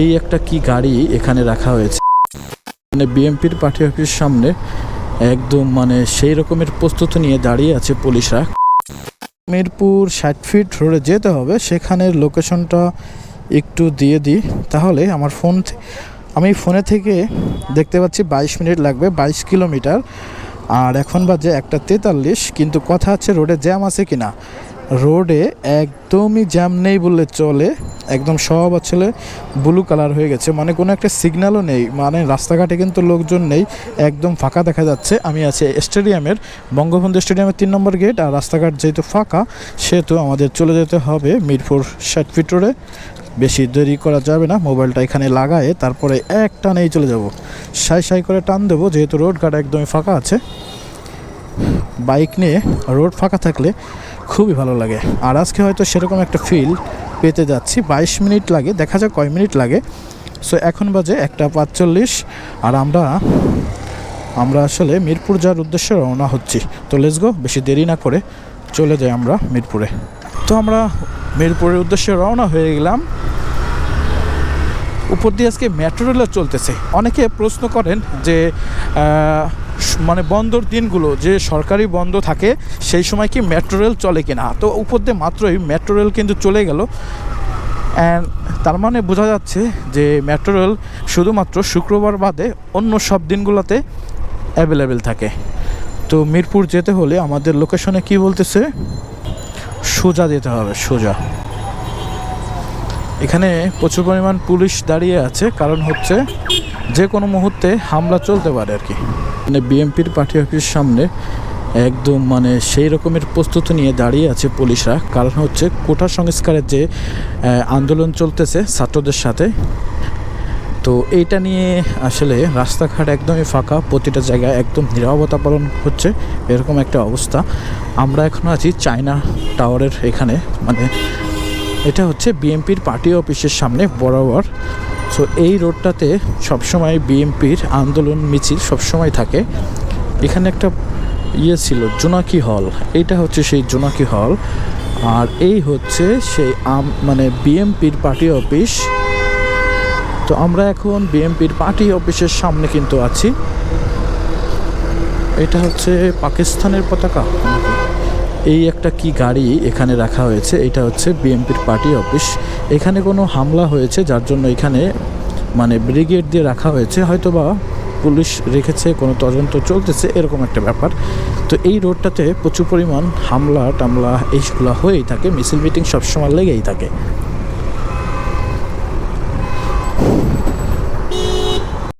এই একটা কি গাড়ি এখানে রাখা হয়েছে, মানে বিএমপির পার্টি অফিসের সামনে একদম মানে সেই রকমের প্রস্তুতি নিয়ে দাঁড়িয়ে আছে পুলিশরা। মিরপুর 60 ফিট রোডে যেতে হবে, সেখানের লোকেশনটা একটু দিয়ে দিই তাহলে আমি ফোনে থেকে দেখতে পাচ্ছি 22 মিনিট লাগবে, 22 কিলোমিটার। আর এখন বাজে 1:43, কিন্তু কথা আছে রোডে জ্যাম আছে কিনা। রোডে একদমই জ্যাম নেই বললে চলে, একদম সব আসলে ব্লু কালার হয়ে গেছে, মানে কোনো একটা সিগন্যালও নেই, মানে রাস্তাঘাটে কিন্তু লোকজন নেই, একদম ফাঁকা দেখা যাচ্ছে। আমি আছি স্টেডিয়ামের, বঙ্গবন্ধু স্টেডিয়ামের 3 নম্বর গেট, আর রাস্তাঘাট যেহেতু ফাঁকা সেহেতু আমাদের চলে যেতে হবে মিরপুর 60 ফিট রোডে। বেশি দেরি করা যাবে না, মোবাইলটা এখানে লাগায়ে তারপরে এক টানেই চলে যাব, সাই করে টান দেবো, যেহেতু রোডঘাট একদমই ফাঁকা আছে। বাইক নিয়ে রোড ফাঁকা থাকলে খুবই ভালো লাগে, আর আজকে হয়তো সেরকম একটা ফিল পেতে যাচ্ছি। 22 মিনিট লাগে, দেখা যাক কয় মিনিট লাগে। সো এখন বাজে 1:45, আর আমরা আসলে মিরপুর যাওয়ার উদ্দেশ্যে রওনা হচ্ছি। তো লেটস গো, বেশি দেরি না করে চলে যাই আমরা মিরপুরে। তো আমরা মিরপুরের উদ্দেশ্যে রওনা হয়ে গেলাম। উপর দিয়ে আজকে মেট্রো রেলও চলতেছে। অনেকে প্রশ্ন করেন যে মানে বন্দর দিনগুলো যে সরকারি বন্ধ থাকে সেই সময় কি মেট্রো রেল চলে কিনা। তো উপর দিয়ে মাত্রই মেট্রো রেল কিন্তু চলে গেল, অ্যান্ড তার মানে বোঝা যাচ্ছে যে মেট্রো রেল শুধুমাত্র শুক্রবার বাদে অন্য সব দিনগুলোতে অ্যাভেলেবেল থাকে। তো মিরপুর যেতে হলে আমাদের লোকেশনে কি বলতেছে, সোজা যেতে হবে, সোজা। এখানে প্রচুর পরিমাণ পুলিশ দাঁড়িয়ে আছে, কারণ হচ্ছে যে কোনো মুহূর্তে হামলা চলতে পারে আর কি। মানে বিএমপির পার্টি অফিসের সামনে একদম মানে সেই রকমের প্রস্তুতি নিয়ে দাঁড়িয়ে আছে পুলিশরা, কারণ হচ্ছে কোটা সংস্কারের যে আন্দোলন চলতেছে ছাত্রদের সাথে। তো এইটা নিয়ে আসলে রাস্তাঘাট একদমই ফাঁকা, প্রতিটা জায়গায় একদম নীরবতা পালন হচ্ছে, এরকম একটা অবস্থা। আমরা এখন আছি চায়না টাওয়ারের এখানে, মানে এটা হচ্ছে বিএমপির পার্টি অফিসের সামনে বরাবর। সো এই রোডটাতে সবসময় বিএমপির আন্দোলন মিছিল সবসময় থাকে। এখানে একটা ছিল জোনাকি হল, এইটা হচ্ছে সেই জোনাকি হল, আর এই হচ্ছে সেই মানে বিএমপির পার্টি অফিস। তো আমরা এখন বিএমপির পার্টি অফিসের সামনে কিন্তু আছি। এটা হচ্ছে পাকিস্তানের পতাকা, এই একটা কি গাড়ি এখানে রাখা হয়েছে, এটা হচ্ছে বিএমপির পার্টি অফিস। এখানে কোনো হামলা হয়েছে যার জন্য এখানে মানে ব্রিগেড দিয়ে রাখা হয়েছে, হয়তো বা পুলিশ রেখেছে, কোনো তদন্ত চলতেছে, এরকম একটা ব্যাপার। তো এই রোডটাতে প্রচুর পরিমাণ হামলা টামলা এইগুলো হয়েই থাকে, মিছিল মিটিং সবসময় লেগেই থাকে।